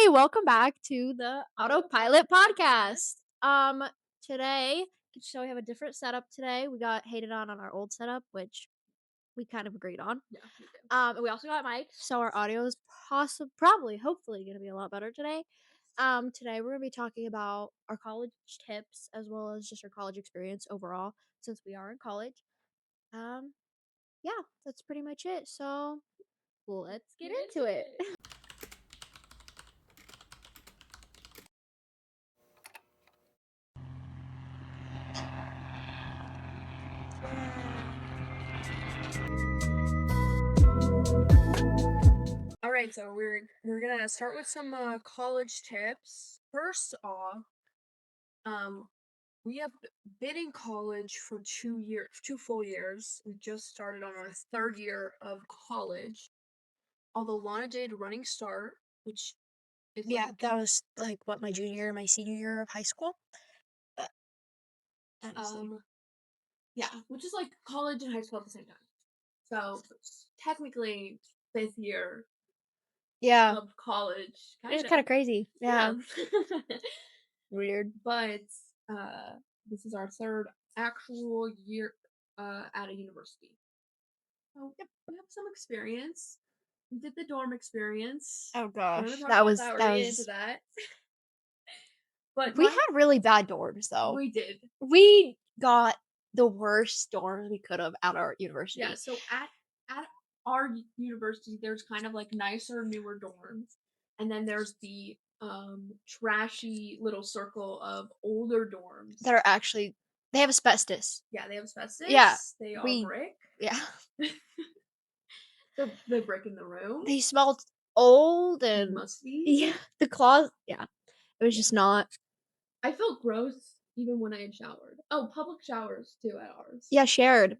welcome back to the Autopilot podcast. Today, so we have a different setup today. We got hated on our old setup, which we kind of agreed on. Yeah, we did. And we also got mic, so our audio is hopefully going to be a lot better today. Today we're going to be talking about our college tips as well as just our college experience overall, since we are in college. Yeah, that's pretty much it. So let's get into it. All right, so we're gonna start with some college tips. First off, we have been in college for 2 years, 2 full years. We just started on our third year of college. Although Lana did running start, which is Yeah, that was like what my junior year, my senior year of high school. yeah, which is like college and high school at the same time. So technically fifth year Yeah, of college. it's kind of crazy. Yeah, weird. But this is our third actual year at a university. So yep, we have some experience. We did the dorm experience. Oh We're gosh, gonna talk that about was that. We're that gonna get into was. that. But We had really bad dorms though. we did. We got the worst dorms we could have at our university. Yeah. So at our university, there's kind of like nicer, newer dorms, and then there's the trashy little circle of older dorms that are actually they have asbestos. Yeah, they have asbestos. Yeah, They are we- brick. Yeah, The brick in the room. they smelled old and musty. Yeah, the closet. Yeah, it was just not. I felt gross even when I had showered. Oh, public showers too at ours. Yeah, shared.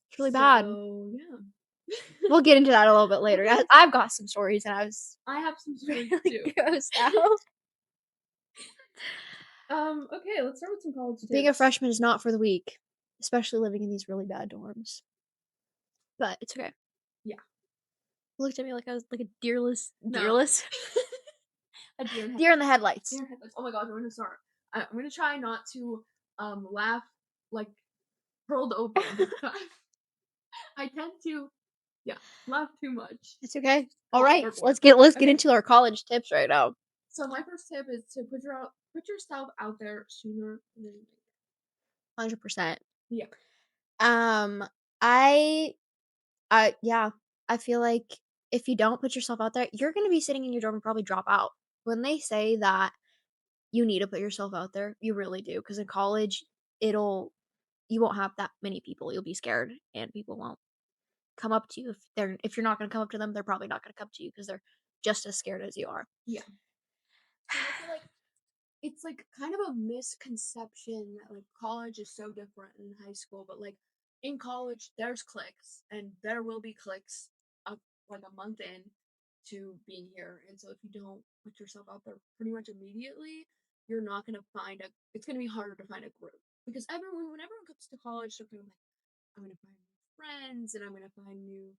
It's really bad. So yeah. We'll get into that a little bit later. I've got some stories, and I have some stories really too. grossed out. Okay, let's start with some college tips. Being a freshman is not for the weak, especially living in these really bad dorms. But it's okay. Yeah. Looked at me like I was like a deerless. A deer in Deer in the headlights. Deer in headlights. Oh my gosh, I'm gonna start. I'm gonna try not to laugh like curled open. I tend to laugh too much. It's okay. Oh, All right, overboard. let's get Okay. into our college tips right now. So my first tip is to put yourself out there sooner than later. 100%. Yeah. I feel like if you don't put yourself out there, you're gonna be sitting in your dorm and probably drop out. When they say that you need to put yourself out there, you really do. Because in college, you won't have that many people. You'll be scared, and people won't come up to you if you're not gonna come up to them. They're probably not gonna come to you because they're just as scared as you are. Yeah. I feel like it's like kind of a misconception that like college is so different in high school, but like in college there's cliques and there will be cliques up like a month in to being here. And so if you don't put yourself out there pretty much immediately, you're not gonna find it's gonna be harder to find a group. Because when everyone comes to college, they're kind of like, I'm gonna find new friends and I'm gonna find new,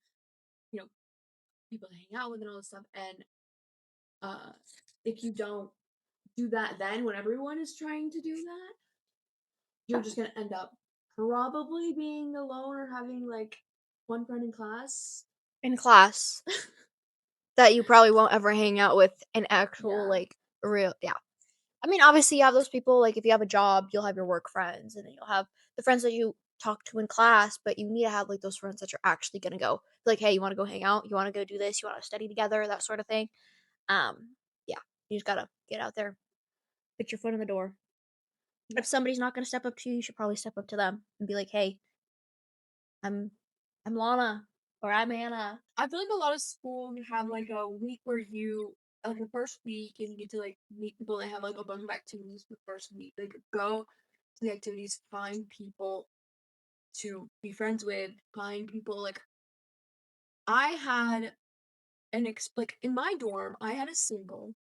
people to hang out with and all this stuff. And if you don't do that then when everyone is trying to do that, you're just gonna end up probably being alone or having like one friend in class. That you probably won't ever hang out with an actual like real I mean, obviously you have those people, like if you have a job, you'll have your work friends, and then you'll have the friends that you talk to in class, but you need to have like those friends that you're actually gonna go like, hey, you want to go hang out, you want to go do this, you want to study together, that sort of thing. Yeah, you just gotta get out there, put your foot in the door. If somebody's not gonna step up to you, you should probably step up to them and be like, hey, I'm Lana, or I'm Anna. I feel like a lot of schools have like a week where you like the first week and you get to like meet people and have like a bunch of activities the first week. Like go to the activities, find people to be friends with, find people like I had like in my dorm, I had a single.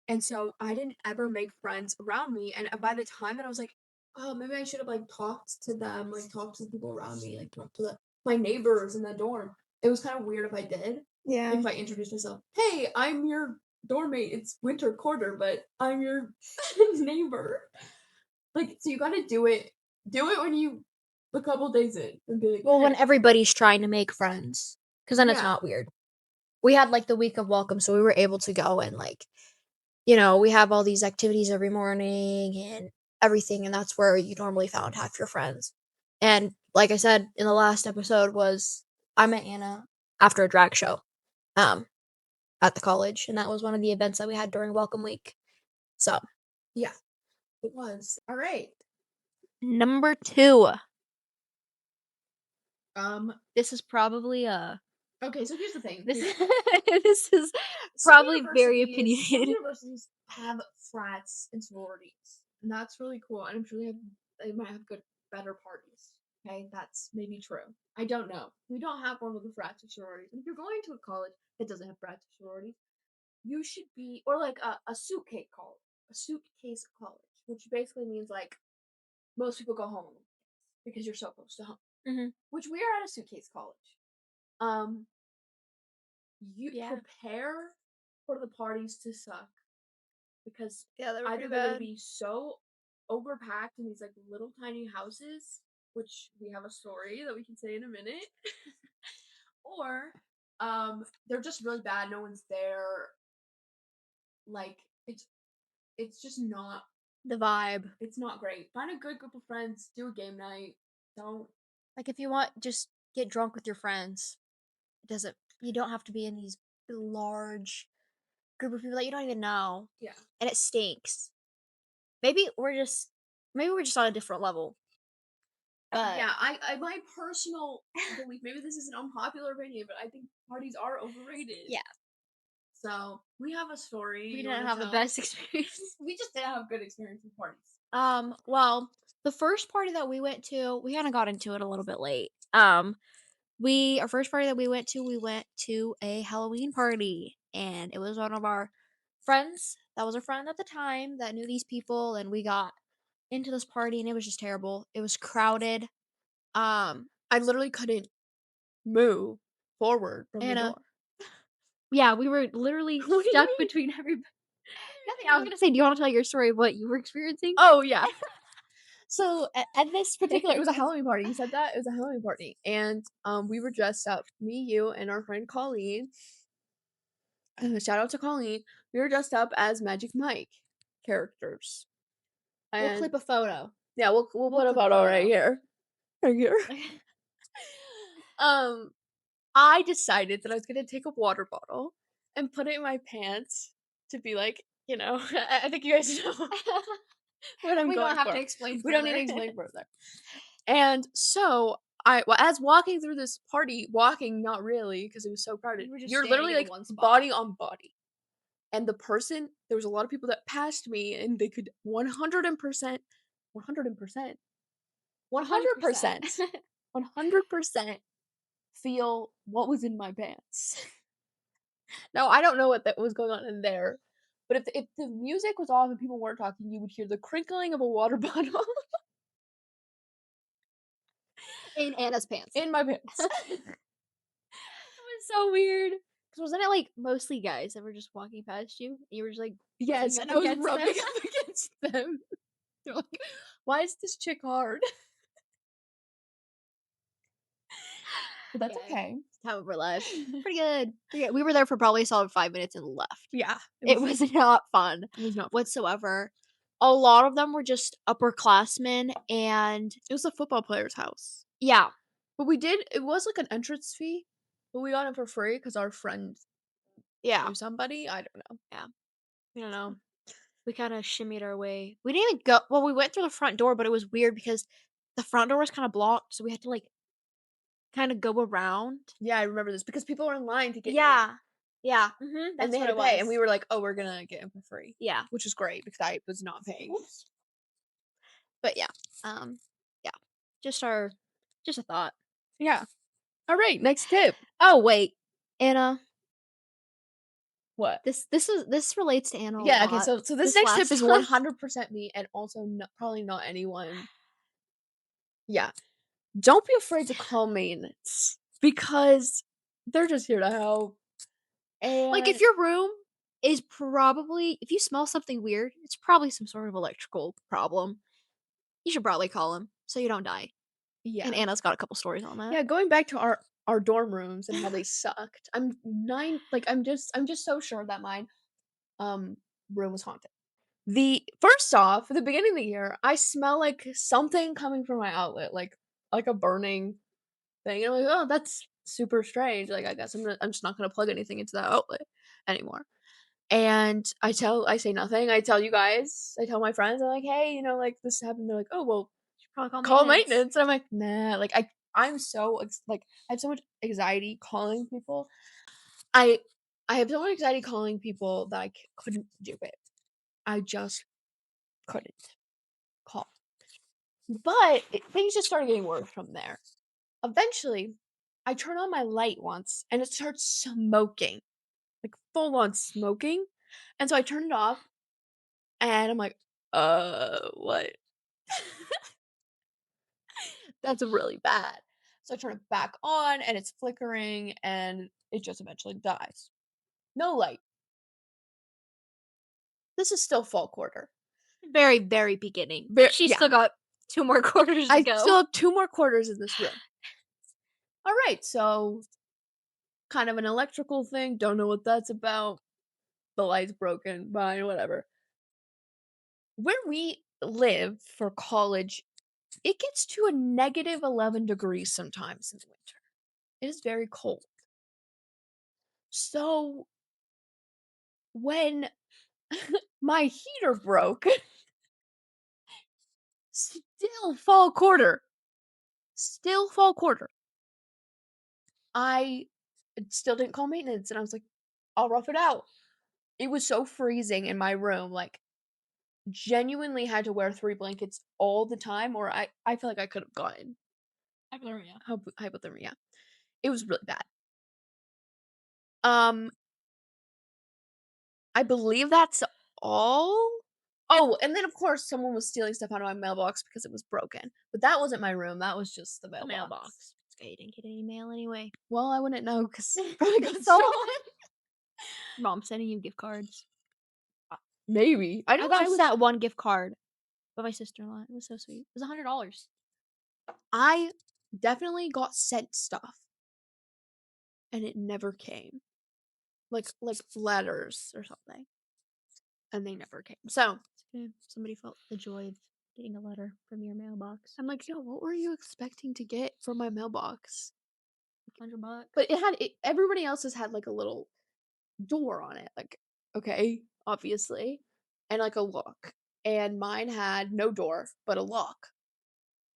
And so I didn't ever make friends around me. And by the time that I was like, oh, maybe I should have like talked to them, like talked to the people around me, like talked to my neighbors in the dorm. It was kind of weird if I did. Yeah. If I introduced myself, hey, I'm your dorm mate. It's winter quarter, but I'm your neighbor. Like, so you gotta do it. Do it when you a couple days in and be like, Well, when hey, everybody's trying to make friends, because then it's yeah, not weird. We had like the week of welcome, so we were able to go and like, we have all these activities every morning and everything, and that's where you normally found half your friends. And like I said in the last episode, was I met Anna after a drag show, um, at the college, and that was one of the events that we had during Welcome Week. So yeah, it was. All right. number two, Um. this is probably a Okay. So here's the thing. this this is Some probably very some opinionated. universities have frats and sororities, and that's really cool. And I'm sure they might have better parties. Okay, that's maybe true. I don't know. We don't have one with the frats or sororities. And if you're going to a college that doesn't have frats or sororities, you should be, or like a suitcase college, which basically means like most people go home because you're so close to home. Mhm. Which we are at a suitcase college. Um, you Yeah. prepare for the parties to suck because Yeah, they were either pretty they're gonna bad. be so overpacked in these like little tiny houses, which we have a story that we can say in a minute, or they're just really bad. No one's there. Like it's just not The vibe. it's not great. Find a good group of friends. Do a game night. Don't. Like if you want, just get drunk with your friends. It doesn't. You don't have to be in these large group of people that you don't even know, Yeah. and it stinks. Maybe we're just, maybe we're just on a different level. But Yeah, I my personal belief, maybe this is an unpopular opinion, but I think parties are overrated. yeah, So we have a story we you didn't want have to the tell? best experience. We just didn't have good experience with parties. Well, the first party that we went to, we kind of got into it a little bit late. Our first party that we went to a Halloween party, and it was one of our friends. That was our friend at the time that knew these people, and we got into this party, and it was just terrible. It was crowded. I literally couldn't move forward from the And door. yeah, we were literally What do you stuck mean? between everybody. Nothing. I was gonna say, do you want to tell your story of what you were experiencing? Oh yeah. So at this particular, it was a Halloween party. You said that it was a Halloween party, and we were dressed up. Me, you, and our friend Colleen. Shout out to Colleen. We were dressed up as Magic Mike characters, We'll and clip a photo. yeah, we'll put a clip photo right here, right here. Um, I decided that I was gonna take a water bottle and put it in my pants to be like, I think you guys know what I'm We going don't have for. to explain. We don't need to further. explain further. And so as walking through this party, walking not really because it was so crowded. You were just You're standing literally in like one spot. body on body. And there was a lot of people that passed me, and they could 100%, 100%, 100%, 100% feel what was in my pants. Now, I don't know what that was going on in there, but if the music was off and people weren't talking, you would hear the crinkling of a water bottle In Anna's pants. in my pants. It was so weird. Cause wasn't it like mostly guys that were just walking past you? And you were just like, Yes, rubbing and up I was against rubbing them? up against them. They're like, why is this chick hard? But that's Yeah. okay. Time of our lives. Pretty good. Pretty good. We were there for probably a solid 5 minutes and left. Yeah. It was not fun It was not fun. whatsoever. A lot of them were just upperclassmen, and It was a football player's house. yeah, But it was like an entrance fee, but we got it for free because our friend yeah, knew somebody. I don't know. I don't know. We kind of shimmied our way. We didn't even go. Well, we went through the front door, but it was weird because the front door was kind of blocked, so we had to like kind of go around. Yeah, I remember this because people were in line to get in. Yeah, yeah, And that's they what had it to pay, was. and we were like, "Oh, we're gonna get him for free," Yeah, which is great because I was not paying. but um, yeah, just just a thought. Yeah. All right, next tip. Oh wait, Anna, What? this relates to Anna a Yeah. Okay. lot. So this This next tip last is one. 100% me, and also probably not anyone. Yeah. Don't be afraid to call maintenance because they're just here to help. And Like if your room is probably if you smell something weird, it's probably some sort of electrical problem. You should probably call him so you don't die. And Yeah. Anna's got a couple stories on that. Yeah, going back to our dorm rooms and how they sucked. I'm just so sure that mine um room was haunted. The first off, at the beginning of the year, I smell like something coming from my outlet, like a burning thing. And I'm like, oh, that's super strange. Like, I guess I'm just not gonna plug anything into that outlet anymore. And I say nothing. I tell you guys, I tell my friends, I'm like, hey, like this happened. They're like, oh well, Should probably call maintenance. And I'm like, nah. Like I'm so like I have so much anxiety calling people. I I have so much anxiety calling people that couldn't do it. I just couldn't call. But things just started getting worse from there. Eventually, I turn on my light once and it starts smoking, like full on smoking. And so I turn it off and I'm like, what? That's really bad. So I turn it back on and it's flickering and it just eventually dies. No light. This is still fall quarter. Very, very beginning. She's Yeah. still got 2 more quarters to I go. still have 2 more quarters in this room. All right, so kind of an electrical thing. Don't know what that's about. The light's broken. Fine, whatever. Where we live for college, it gets to a negative 11 degrees sometimes in the winter. It is very cold. So when my heater broke, still fall quarter, I still didn't call maintenance and I was like, I'll rough it out. It was so freezing in my room, like genuinely had to wear 3 blankets all the time, or I feel like I could have gotten Hypothermia. hypothermia. It was really bad. Um, I believe that's all. Oh, and then of course someone was stealing stuff out of my mailbox because it was broken. But that wasn't my room. That was just the mailbox. It's okay, you didn't get any mail anyway. Well, I wouldn't know because probably got So- stolen. Mom sending you gift cards. Maybe I got that one gift card by my sister-in-law. It was so sweet. It was $100. I definitely got sent stuff, and it never came. Like letters or something, and they never came. So Somebody felt the joy of getting a letter from your mailbox. I'm like, yo, what were you expecting to get from my mailbox? $100. But everybody else's had like a little door on it, like, okay, obviously, and like a lock. And mine had no door, but a lock.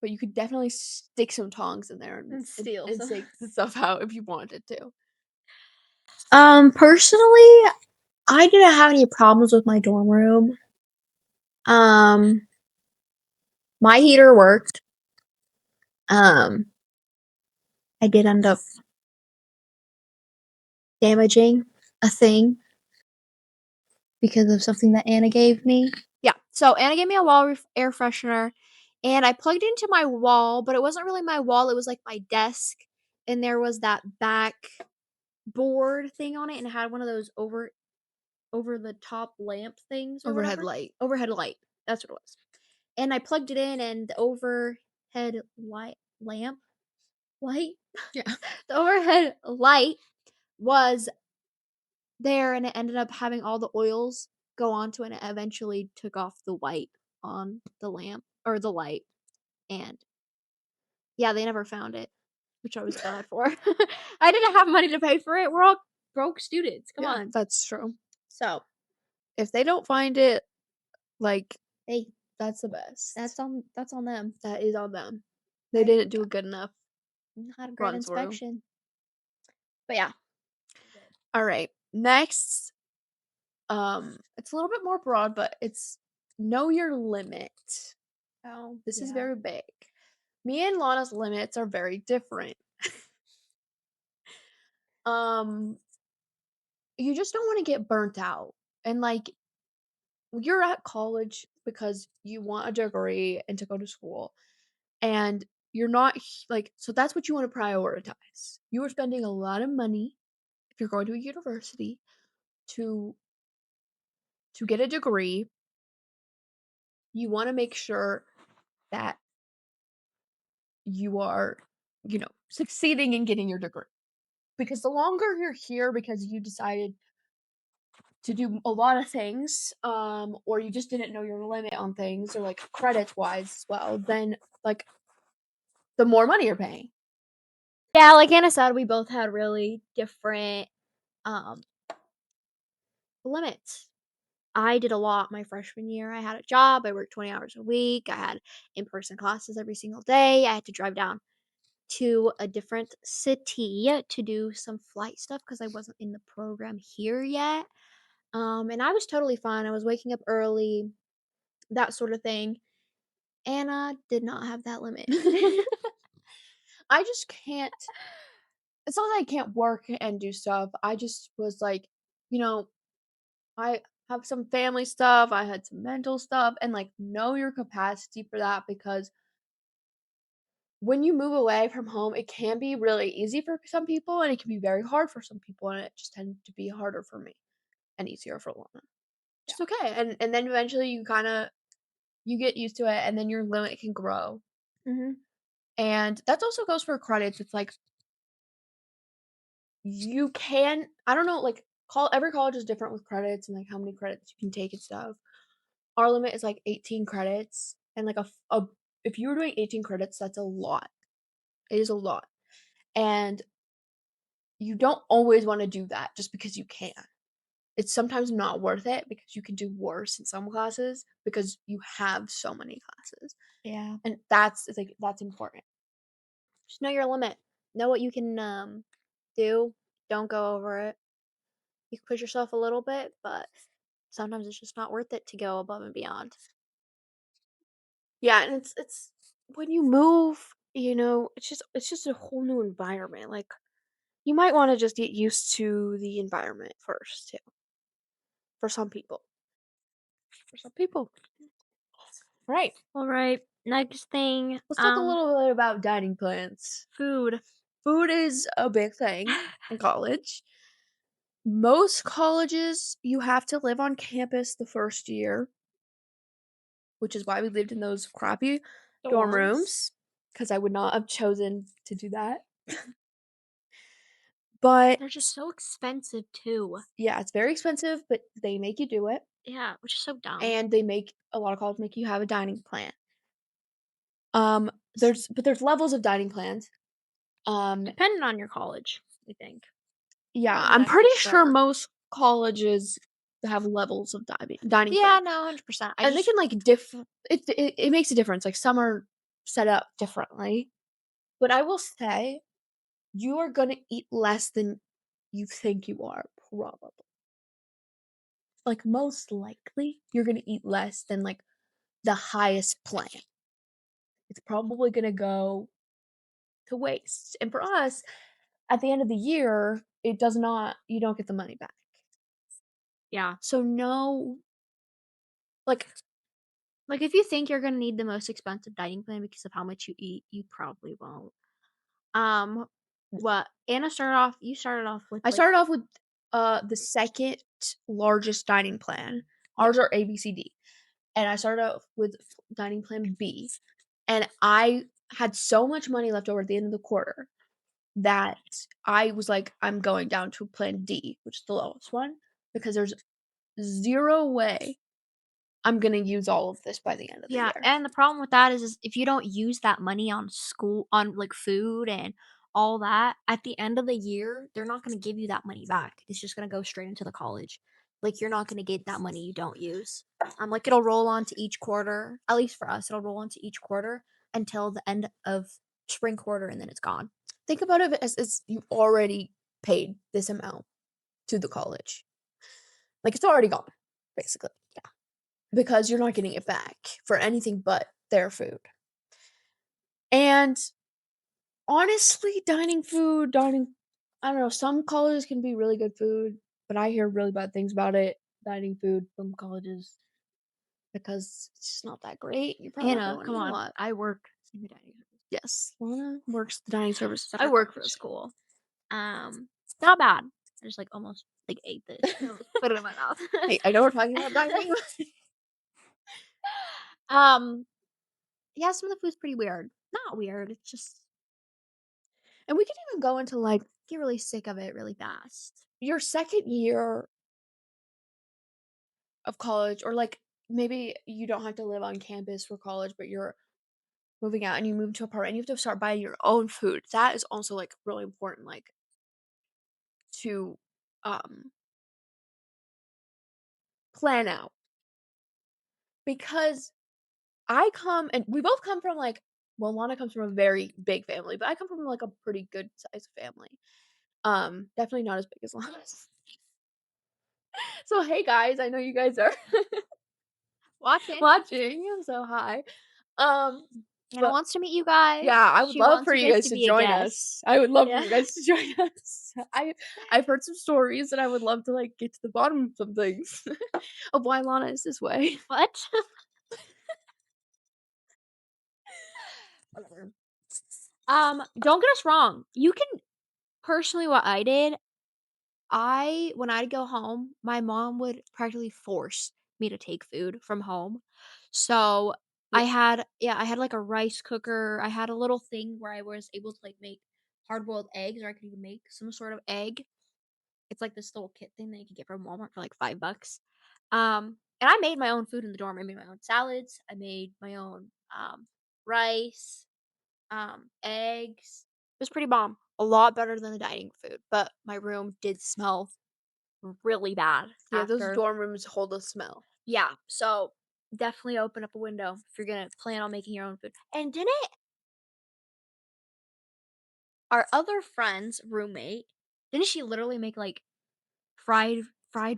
But you could definitely stick some tongs in there And steal and some. take the stuff out if you wanted to. Personally, I didn't have any problems with my dorm room. My heater worked. I did end up damaging a thing because of something that Anna gave me. Yeah, so Anna gave me a wall air freshener, and I plugged it into my wall, but it wasn't really my wall, it was like my desk, and there was that back board thing on it, and it had one of those over the top lamp things or Overhead whatever. light. Overhead light. That's what it was. And I plugged it in, and the overhead light Yeah. the overhead light was there, and it ended up having all the oils go onto it, and it eventually took off the white on the lamp or the light. And yeah, they never found it, which I was glad for. I didn't have money to pay for it. We're all broke students. Come on. That's true. So If they don't find it, like, hey, that's the best. that's on them. That is on them. They didn't do a good enough. Had a great Run through. inspection. But yeah. All right. Next, it's a little bit more broad, but it's know your limit. Oh, This is very big. Me and Lana's limits are very different. You just don't want to get burnt out. And like you're at college because you want a degree and to go to school. And you're not like so that's what you want to prioritize. You are spending a lot of money if you're going to a university to to get a degree, you wanna make sure that you are, succeeding in getting your degree. Because the longer you're here because you decided to do a lot of things, or you just didn't know your limit on things or, like, credits wise as well, then, like, the more money you're paying. Yeah, like Anna said, we both had really different, um, limits. I did a lot my freshman year. I had a job, I worked 20 hours a week, I had in-person classes every single day, I had to drive down to a different city to do some flight stuff because I wasn't in the program here yet. And I was totally fine. I was waking up early, that sort of thing. Anna did not have that limit. I just can't it's not that I can't work and do stuff, I just was like, you know, I have some family stuff, I had some mental stuff, and, like, know your capacity for that because when you move away from home, it can be really easy for some people, and it can be very hard for some people, and it just tended to be harder for me and easier for Lana. It's okay, and then eventually you get used to it, and then your limit can grow, Mhm. and that also goes for credits. It's like you can I don't know, like, every college is different with credits and, like, how many credits you can take and stuff. Our limit is, like, 18 credits, and, like, if you were doing 18 credits, that's a lot. It is a lot, and you don't always wanna do that just because you can. It's sometimes not worth it because you can do worse in some classes because you have so many classes, Yeah. and that's important. Just know your limit. Know what you can do. Don't go over it. You can push yourself a little bit, but sometimes it's just not worth it to go above and beyond. Yeah, and it's when you move, it's just a whole new environment, like, you might wanna just get used to the environment first too, for some people. For some people. Right. All right. Next thing, Let's talk a little bit about dining plans. food. Food is a big thing in college. Most colleges, you have to live on campus the first year, which is why we lived in those crappy dorm Dorms. rooms, because I would not have chosen to do that. But They're just so expensive too. yeah, it's very expensive, but they make you do it, Yeah, which is so dumb. and a lot of colleges make you have a dining plan. S- There's levels of dining plans. Depending on your college, I think. Yeah, Not I'm exactly pretty sure sure. most colleges have levels of dining Yeah, plan, no, 100%. I and they just can, like, it makes a difference, like, some are set up differently, but I will say, you are gonna eat less than you think you are, probably. Like, most likely, you're gonna eat less than, like, the highest plan. It's probably gonna go to waste, and for us, at the end of the year, it does not you don't get the money back. yeah. So, no like, Like if you think you're gonna need the most expensive dining plan because of how much you eat, you probably won't. Um, what Anna started off you started off with I like started off with, the second largest dining plan. yeah. Ours are A, B, C, D, and I started off with dining plan B, and I had so much money left over at the end of the quarter that I was like, "I'm going down to plan D," which is the lowest one, because there's 0 way I'm gonna use all of this by the end of the Yeah, year. and the problem with that is if you don't use that money on school on, like, food and all that, at the end of the year, they're not gonna give you that money back. It's just gonna go straight into the college. Like, you're not gonna get that money you don't use. Like, it'll roll on to each quarter, at least for us, it'll roll on to each quarter until the end of spring quarter, and then it's gone. Think about it as you already paid this amount to the college. Like, it's already gone, basically. Yeah. Because you're not getting it back for anything but their food. And honestly, dining I don't know, some colleges can be really good food, but I hear really bad things about it, dining food from colleges, because it's just not that great. You're probably not gonna Anna, wanna come eat a on. lot. I work in the dining service. Yes, Lana works the dining services at I our work for a college. school. It's not bad. There's, like, almost like, ate this. And I was put it in my mouth. Hey, I know we're talking about diving. Um, yeah, some of the food's pretty weird. Not weird, it's just And we could even go into, like, get really sick of it really fast. your 2nd year of college, or, like, maybe you don't have to live on campus for college, but you're moving out and you move to a apartment and you have to start buying your own food. That is also, like, really important, like, to, um, plan out. Because I come and we both come from, like, well, Lana comes from a very big family, but I come from, like, a pretty good sized family. Definitely not as big as Lana's. So, hey, guys, I know you guys are Watching. watching, so hi. Um, Anna but wants to meet you guys. yeah, I would She love wants for you you guys guys to to be a join guest. us. I would love for Yeah. you guys to join us. I've heard some stories and I would love to, like, get to the bottom of some things of why Lana is this way. What? Whatever. Don't get us wrong. You can personally what I did, when I'd go home, my mom would practically force me to take food from home. So I had like a rice cooker. I had a little thing where I was able to like make hard boiled eggs, or I could even make some sort of egg. It's like this little kit thing that you can get from Walmart for like $5. And I made my own food in the dorm. I made my own salads. I made my own rice, eggs. It was pretty bomb. A lot better than the dining food, but my room did smell really bad Yeah, those after. dorm rooms hold a smell. Yeah, so definitely open up a window if you're gonna plan on making your own food. And didn't our other friend's roommate, didn't she literally make like fried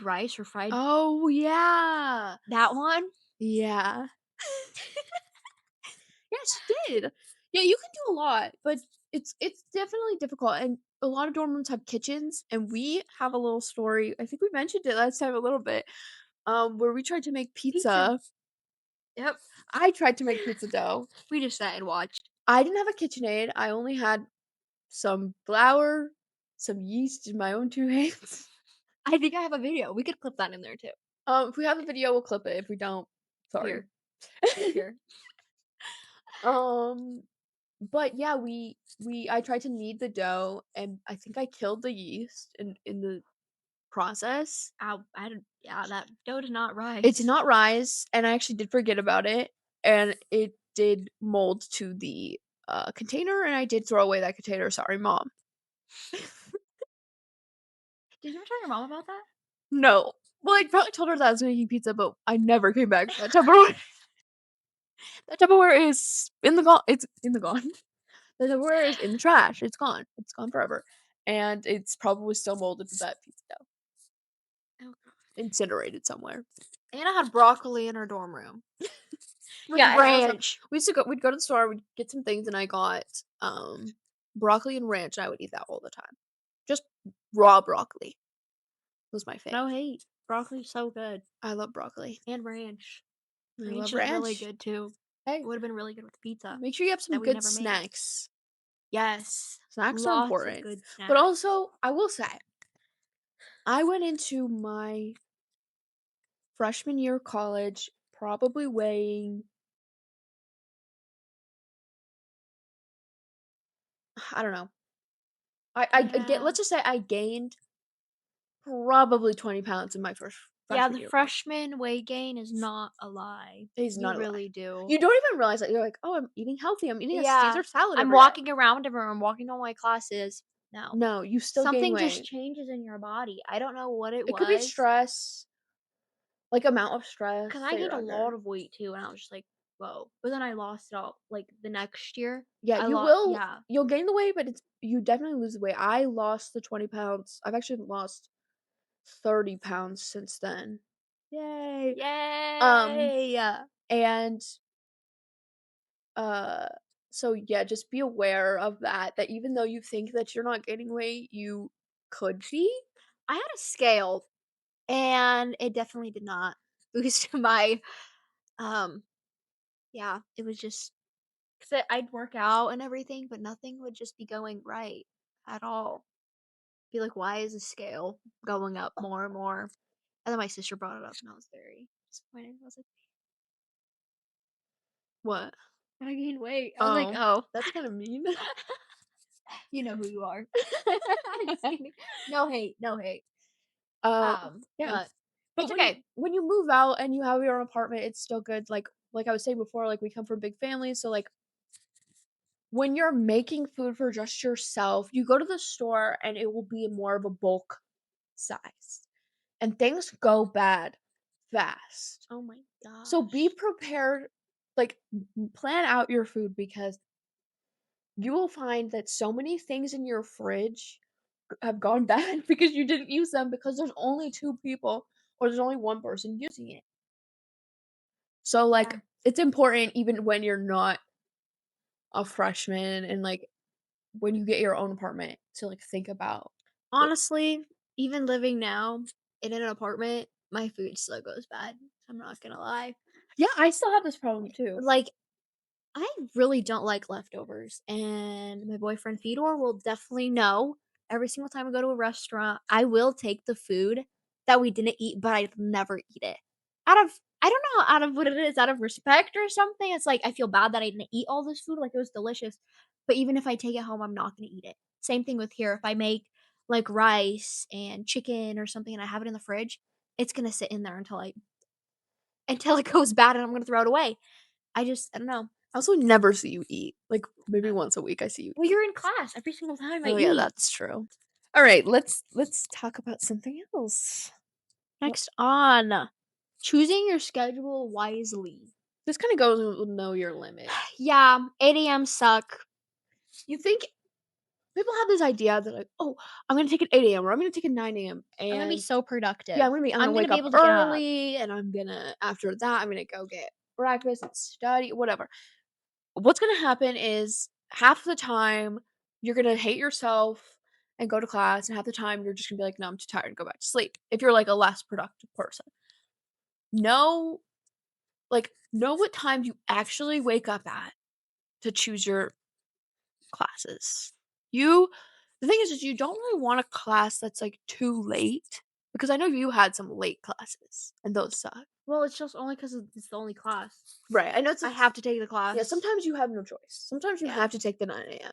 rice or fried Oh, yeah. that one? Yeah. Yeah, she did. Yeah, you can do a lot, but it's definitely difficult, and a lot of dorm rooms have kitchens, and we have a little story, I think we mentioned it last time a little bit, where we tried to make Pizza. pizza. Yep. I tried to make pizza dough. We just sat and watched. I didn't have a KitchenAid, I only had some flour, some yeast in my own 2 hands. I think I have a video. We could clip that in there too. If we have a video, we'll clip it, if we don't, sorry. Here. Here. Um, but yeah, I tried to knead the dough, and I think I killed the yeast in the process. Ow, I did yeah, that dough did not It did rise. not rise, and I actually did forget about it, and it did mold to the, container, and I did throw away that container, sorry, mom. Did you ever tell your mom about that? No. Well, I probably told her that I was making pizza, but I never came back to that Tupperware. That Tupperware is in the gone it's in the gone. The Tupperware is in the trash, it's gone. It's gone forever, and it's probably still molded to that pizza dough, Oh, incinerated somewhere. Anna had broccoli in her dorm room with Yeah, and also, ranch. we'd go to the store, we'd get some things, and I got, broccoli and ranch, and I would eat that all the time. Just raw broccoli was my fave. No hate. Broccoli's so good. I love broccoli. And ranch. I Ranch love is really ranch. good too. Hey, It would have been really good with pizza make sure you have some that we good never made. snacks. Yes. Snacks are Lots of important. good snacks. But also, I will say, I went into my freshman year of college probably weighing, I don't know. I get, Yeah. let's just say I gained probably 20 pounds in my first Yeah, freshman the year of college. freshman weight gain is not a lie. It's You not a lie. really do. You don't even realize that. You're like, "Oh, I'm eating healthy. I'm eating a Yeah. Caesar salad I'm every day." walking around everywhere. I'm walking to all my classes. No. No, you still gain Something just weight. changes in your body. I don't know what it It could be was. stress, like amount of stress Cause I that gained you're a lot under. of weight too, and I was just like, "Whoa!" But then I lost it all. Like the next year, Yeah, I you lost. will. Yeah. You'll gain the weight, but you definitely lose the weight. I lost the 20 pounds. I've actually lost 30 pounds since then. Yay. Um, Yay! and uh so yeah, just be aware of that even though you think that you're not gaining weight, you could be. I had a scale, and it definitely did not boost my. Um. Yeah, it was just because I'd work out and everything, but nothing would just be going right at all. Be like, "Why is the scale going up more and more?" And then my sister brought it up, and I was very disappointed. I was like, What? "I gained weight." I was like, Oh, "Oh, that's kind of mean. you know who you are." Just kidding. No hate, no hate. uh, yeah. But But it's okay. when you move out and you have your own apartment, it's still good. Like I was saying before, like we come from big families, so like when you're making food for just yourself, you go to the store and it will be more of a bulk size. And things go bad fast. Oh my So be gosh. prepared, like plan out your food because you will find that so many things in your fridge have gone bad because you didn't use them because there's only two people or there's only one person using it. So like Yeah. it's important even when you're not a freshman and like when you get your own apartment to like think about what. Honestly, even living now in an apartment, my food still goes bad. I'm not gonna lie. Yeah, I still have this problem too. Like, I really don't like leftovers, and my boyfriend Fedor will definitely know. Every single time I go to a restaurant, I will take the food that we didn't eat, but I'd never eat it. I don't know, out of what it is, out of respect or something. It's like I feel bad that I didn't eat all this food, like it was delicious. But even if I take it home, I'm not gonna eat it. Same thing with here. If I make like rice and chicken or something and I have it in the fridge, it's gonna sit in there until it goes bad and I'm gonna throw it away. I don't know. I also never see you eat. Like maybe once a week I see you Well, eat. you're in class every single time I Oh yeah, eat. that's true. All right, let's talk about something else. Well, Next on choosing your schedule wisely. this kind of goes with know your limit. Yeah, 8 a.m. suck. You think people have this idea that like, oh, I'm gonna take an 8 a.m. or I'm gonna take a 9 a.m. I'm gonna be and so yeah, productive. I'm I'm gonna gonna wake be up able to get up. early and I'm gonna after that I'm gonna go get breakfast and study, whatever. What's gonna happen is half the time you're gonna hate yourself and go to class, and half the time you're just gonna be like, no, I'm too tired to go back to sleep. If you're like a less productive person. Know know what time you actually wake up at to choose your classes. You the thing is you don't really want a class that's like too late because I know you had some late classes and those suck. Well, it's just only because it's the only class. Right. I know it's I have to take the yeah, class. sometimes you have no choice. Sometimes you Yeah. have to take the 9 a.m.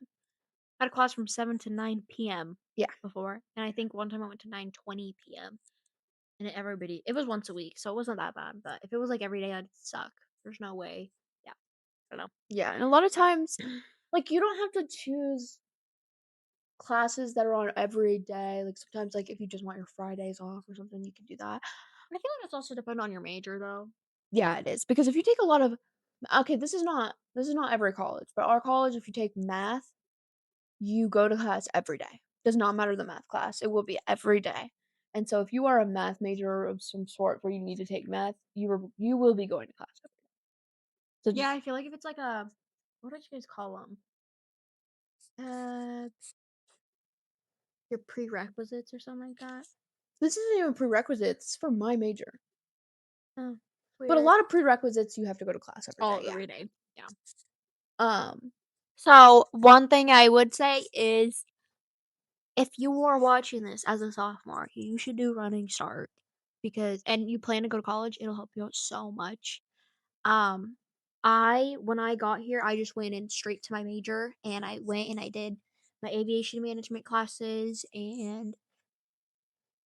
I had a class from 7 to 9 p.m. Yeah. before, and I think one time I went to 9:20 p.m. And it was once a week, so it wasn't that bad. But if it was like every day, I'd suck. There's no way. Yeah, I don't Yeah, and a lot of times like you don't have to choose classes that are on every day. Like sometimes like if you just want your Fridays off or something, you can do that. I feel like it's also depend on your major though. Yeah, it is because if you take a lot of okay, this is not every college, but our college if you take math, you go to class every day. Does not matter the math class. It will be every day. And so if you are a math major of some sort where you need to take math, you will be going to class every day. So Yeah, just I feel like if it's like a what did you guys call them? Uh, your prerequisites or something like that. this isn't even prerequisites. It's for my major. Oh, But a weird. lot of prerequisites you have to go to class every Oh, day. Yeah. every day. Yeah. Um So one thing I would say is if you are watching this as a sophomore, you should do running start because and you plan to go to college, it'll help you out so much. Um, I when I got here, I just went in straight to my major and I went and I did my aviation management classes and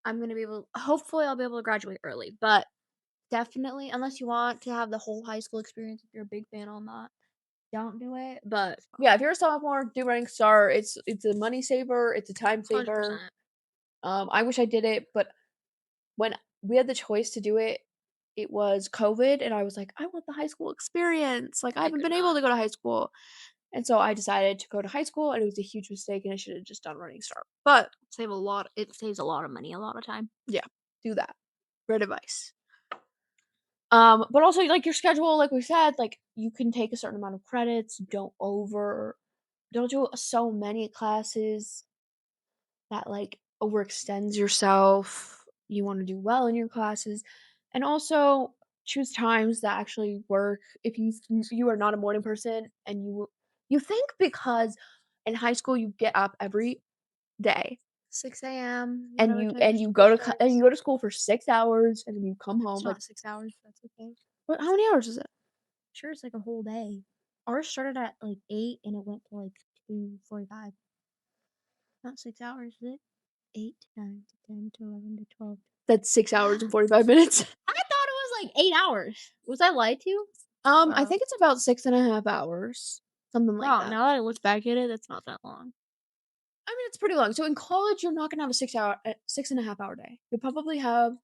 I'm gonna be able hopefully I'll be able to graduate early. But definitely unless you want to have the whole high school experience, if you're a big fan on that, don't do it. But yeah, if you're a sophomore, do running start. It's a money saver, it's a time saver. 100%. I wish I did it, but when we had the choice to do it, it was COVID, and I was like, "I want the high school experience." Like, I I haven't could been able not. to go to high school. And so I decided to go to high school, and it was a huge mistake, and I should have just done running start. But It saves a lot of money a lot of time. yeah, do that. Great advice. But also like your schedule, like we said, like you can take a certain amount of credits. Don't do so many classes that like overextends yourself. You want to do well in your classes, and also choose times that actually work. If you are not a morning person and you think because in high school you get up every day 6 a.m., And whatever you time your and you school go to co and starts. you go to school for 6 hours, and then you come It's home, like, not 6 hours, that's okay. what how many hours is it? Sure, it's like a whole day. Ours started at, like, 8 and it went to, like, 2:45. Not 6 hours, is it? 8 to 9 to 10 to 11 to 12. That's 6 hours and 45 minutes. I thought it was, like, 8 hours. Was I lied to? I Wow. think it's about 6.5 hours, something like Wow, that. now that I look back at it, that's not that long. I mean, it's pretty long. So in college, you're not gonna have a 6.5 hour day. You'll probably have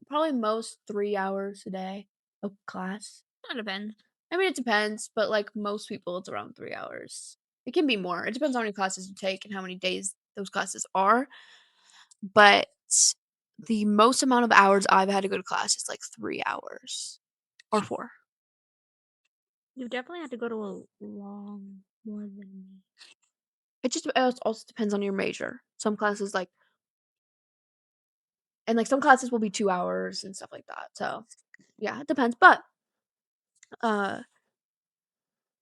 probably most 3 hours a day of class. That depends. I mean, it depends, but, like, most people, it's around 3 hours. It can be more. It depends on how many classes you take and how many days those classes are, but the most amount of hours I've had to go to class is, like, 3 hours or 4. You definitely have to go to a long more than me. It just also depends on your major. Some classes, like and, like, some classes will be 2 hours and stuff like that, so, yeah, it depends, but, uh,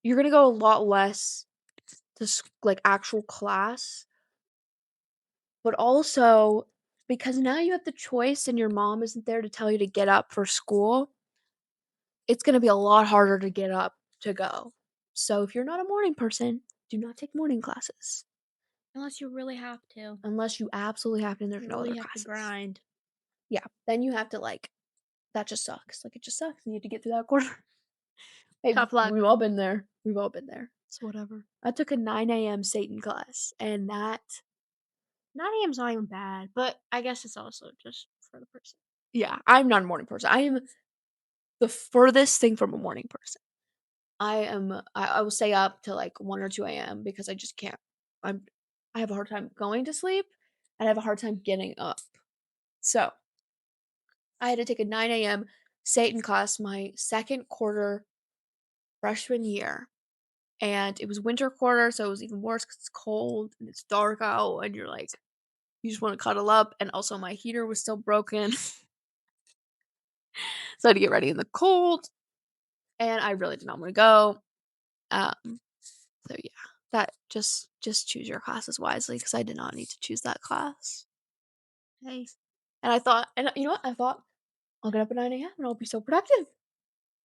you're gonna go a lot less to like, actual class, but also because now you have the choice and your mom isn't there to tell you to get up for school, it's gonna be a lot harder to get up to go. So if you're not a morning person, do not take morning classes Unless you really have to. unless you absolutely have to and there's You no really other have to classes. grind. Yeah, then you have to, like that just sucks, like, it just sucks, you have to get through that quarter. Hey, Tough luck. we've all been there. We've all been there. It's whatever. I took a 9 a.m. Satan class, and that 9 AM is not even bad, but I guess it's also just for the person. yeah, I'm not a morning person. I am the furthest thing from a morning person. I will stay up till, like, 1 or 2 a.m. because I just can't. I'm I have a hard time going to sleep, and I have a hard time getting up. So, I had to take a 9 a.m. Satan class my 2nd quarter freshman year, and it was winter quarter, so it was even worse because it's cold and it's dark out, and you're like you just wanna cuddle up, and also my heater was still broken, so I had to get ready in the cold, and I really did not wanna go. Um, so yeah, that just choose your classes wisely because I did not need to choose that class. Hey, And I thought and you know what? I thought, "I'll get up at 9 a.m. and I'll be so productive.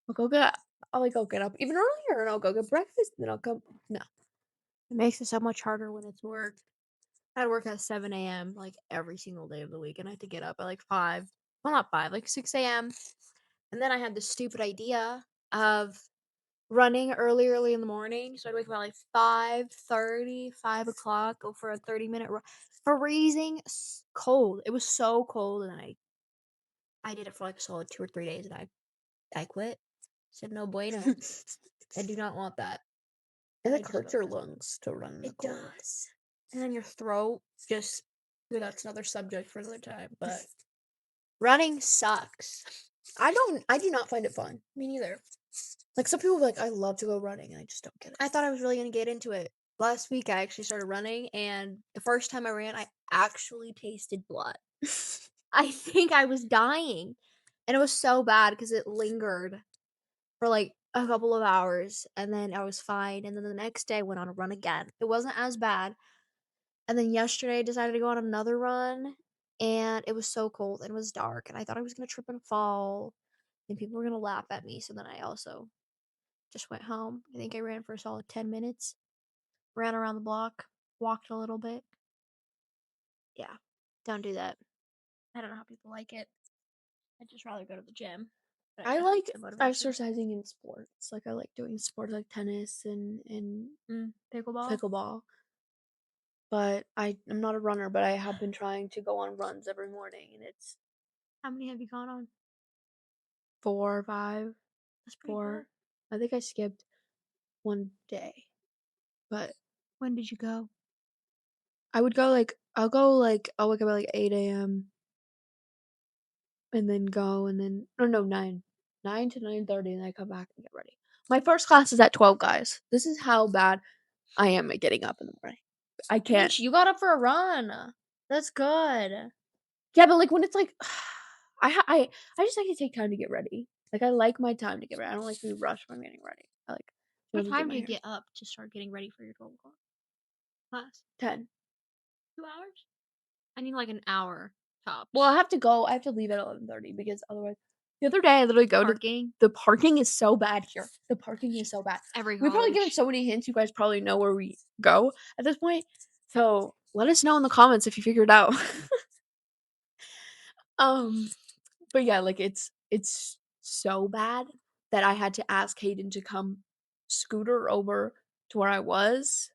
I'll go get I'll, like, go get up even earlier, and I'll go get breakfast, and then I'll come." No. it makes it so much harder when it's work. I'd work at 7 AM, like, every single day of the week, and I had to get up at, like, 5. Well, not 5, like, 6 AM, and then I had this stupid idea of running early in the morning, so I'd wake up at, like, 5:30, 5 o'clock, go for a 30-minute run. Freezing cold. It was so cold, and I did it for, like, a solid 2 or 3 days, and I quit. Said, "No bueno. I do not want that." It, And I like, just hurts went your running. lungs to run in the It cold. does. And then your throat just well, that's another subject for another time, but running sucks. I do not find it fun. Me neither. Like, some people are like, "I love to go running," and I just don't get it. I thought I was really gonna get into it. Last week, I actually started running, and the first time I ran, I actually tasted blood. I think I was dying, and it was so bad because it lingered for, like, a couple of hours, and then I was fine, and then the next day, I went on a run again. It wasn't as bad, and then yesterday, I decided to go on another run, and it was so cold, and it was dark, and I thought I was gonna trip and fall, and people were gonna laugh at me, so then I also just went home. I think I ran for a solid 10 minutes, ran around the block, walked a little bit. Yeah, don't do that. I don't know how people like it. I'd just rather go to the gym. But I I guess like it's the motivation. exercising in sports. Like, I like doing sports like tennis and Pickleball? pickleball. But I'm not a runner, but I have been trying to go on runs every morning, and it's How many have you gone on? 4, 5, That's pretty good. 4. I think I skipped one day, but When did you go? I'll wake up at like 8 a.m. and then go and then or no 9 to 9:30 and then I come back and get ready. My first class is at 12, guys. This is how bad I am at getting up in the morning. I can't. Bitch, you got up for a run. That's good. Yeah, but like when it's like I just like to take time to get ready. Like I like my time to get ready. I don't like to be rushed when I'm getting ready. I like to What be able to do time my do you hair. get up to start getting ready for your 12 o'clock class? 10. 2 hours? I need like an hour tops. Well, I have to leave at 11:30 because otherwise the other day I literally go to Parking the parking is so bad here. The parking is so bad. every We've probably given college. so many hints, you guys probably know where we go at this point. So, let us know in the comments if you figured it out. Um, but yeah, like, it's so bad that I had to ask Hayden to come scooter over to where I was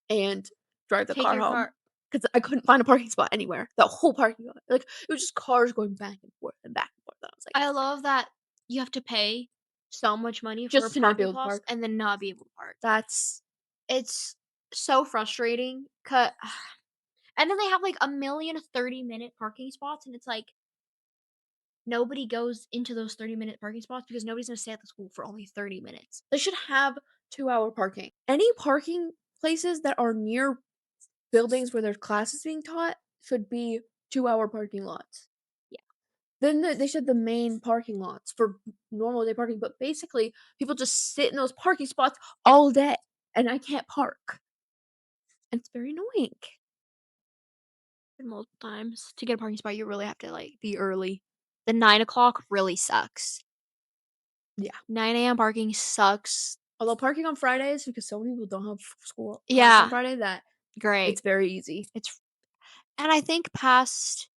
and drive the Take car your home car. because I couldn't find a parking spot anywhere. The whole parking lot, like, it was just cars going back and forth and back and forth, and I was like, I love that you have to pay so much money for a just to not be parking able to pass park. and then not be able to park. That's It's so frustrating. And then they have like a million 30-minute parking spots, and it's like nobody goes into those 30-minute parking spots because nobody's gonna stay at the school for only 30 minutes. they should have 2-hour parking. Any parking places that are near buildings where there's classes being taught should be 2-hour parking lots. Yeah. Then they should the main parking lots for normal day parking, but basically people just sit in those parking spots all day, and I can't park. And it's very annoying. And multiple times to get a parking spot, you really have to like be early. The 9 o'clock really sucks. Yeah. 9 a.m. parking sucks. Although parking on Fridays, because so many people don't have school class on Yeah, Friday, that great. it's very easy. It's and I think past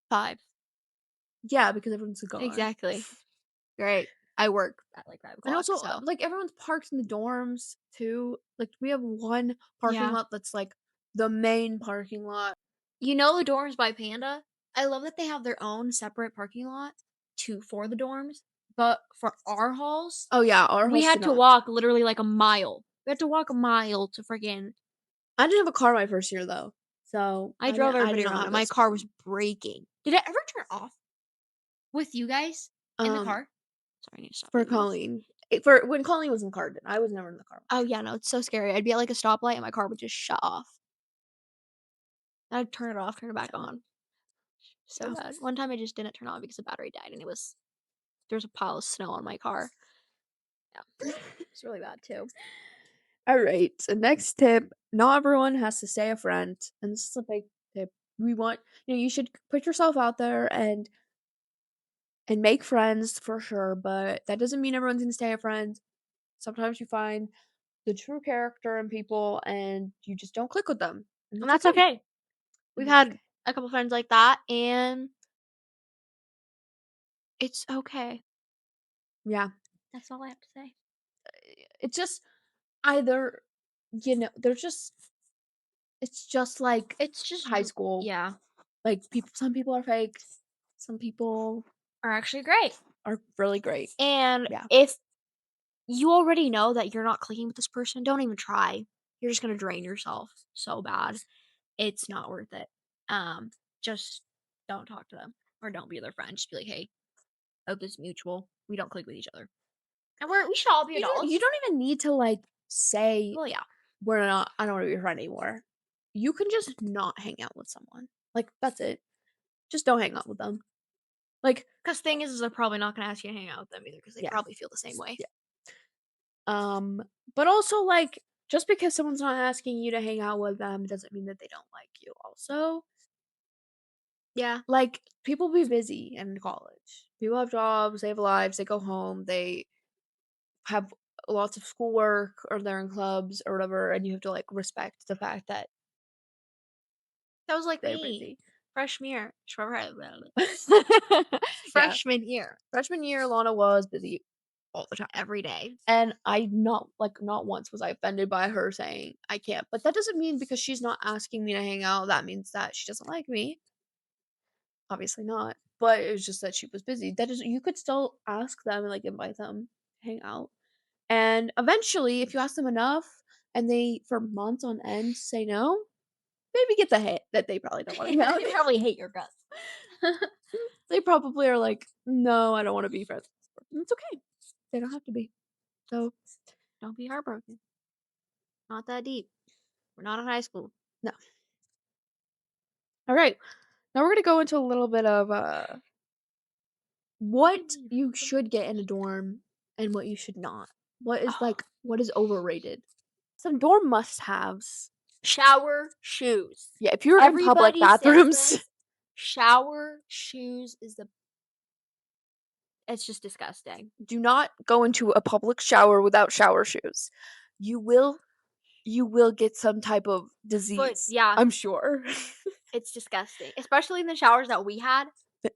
5. Yeah, because everyone's gone. Exactly. Great. I work at like 5 And o'clock, also, so like, everyone's parked in the dorms too. Like, we have one parking yeah. lot that's, like, the main parking lot. You know the dorms by Panda? I love that they have their own separate parking lot for the dorms, but for our halls, Oh, yeah, our we house did had to not. walk literally like a mile. We had to walk a mile to friggin' I didn't have a car my first year, though, so I drove I did everybody not around have and my this car was problem. breaking. Did it ever turn off with you guys in the Um, car? Sorry, I need to stop for doing this. Colleen. For when Colleen was in Carden, I was never in the car. Oh, yeah, no, it's so scary. I'd be at, like, a stoplight and my car would just shut off. I'd turn it off, turn it back So, on. So yeah. bad. One time I just didn't turn on because the battery died and there was a pile of snow on my car. Yeah. It's really bad too. Alright, so next tip, not everyone has to stay a friend, and this is a big tip. You should put yourself out there and make friends for sure, but that doesn't mean everyone's gonna stay a friend. Sometimes you find the true character in people and you just don't click with them, and And that's that's okay. okay. We've And that's had okay. a couple friends like that and it's okay. Yeah. That's all I have to say. It's just either, they're just it's just like It's just high school. yeah, Like, some people are fake, some people are actually great. are really great. And Yeah. if you already know that you're not clicking with this person, don't even try. You're just gonna drain yourself so bad. It's not worth it. Just don't talk to them or don't be their friend. Just be like, hey, hope this is mutual. We don't click with each other. And we should all be You adults. don't even need to, like, say, Well, yeah. I don't wanna be your friend anymore." You can just not hang out with someone. Like, that's it. Just don't hang out with them. Like, Because thing is they're probably not gonna ask you to hang out with them either because they yeah. probably feel the same way. Yeah. But also, like, just because someone's not asking you to hang out with them doesn't mean that they don't like you also. Yeah. Like, people be busy in college. People have jobs, they have lives, they go home, they have lots of schoolwork or they're in clubs or whatever, and you have to, like, respect the fact that That was like they're me. busy. Freshman year. Yeah. Freshman year. Freshman year, Lana was busy all the time. Every day. And not once was I offended by her saying I can't. But that doesn't mean because she's not asking me to hang out, that means that she doesn't like me. Obviously not. But it was just that she was busy. That is, you could still ask them and, like, invite them to hang out. And eventually, if you ask them enough and they for months on end say no, maybe get the hit that they probably don't want to hang out. They probably hate your guts. They probably are like, no, I don't want to be friends with this person. It's okay. They don't have to be. So, Don't be heartbroken. Not that deep. We're not in high school. no. All right. Now we're going to go into a little bit of what you should get in a dorm and what you should not. What is overrated? Some dorm must-haves. Shower shoes. Yeah, if you're in public Everybody says bathrooms, this. Shower shoes is the it's just disgusting. do not go into a public shower without shower shoes. You will you will get some type of Foot, disease, yeah, I'm sure. it's disgusting, especially in the showers that we had.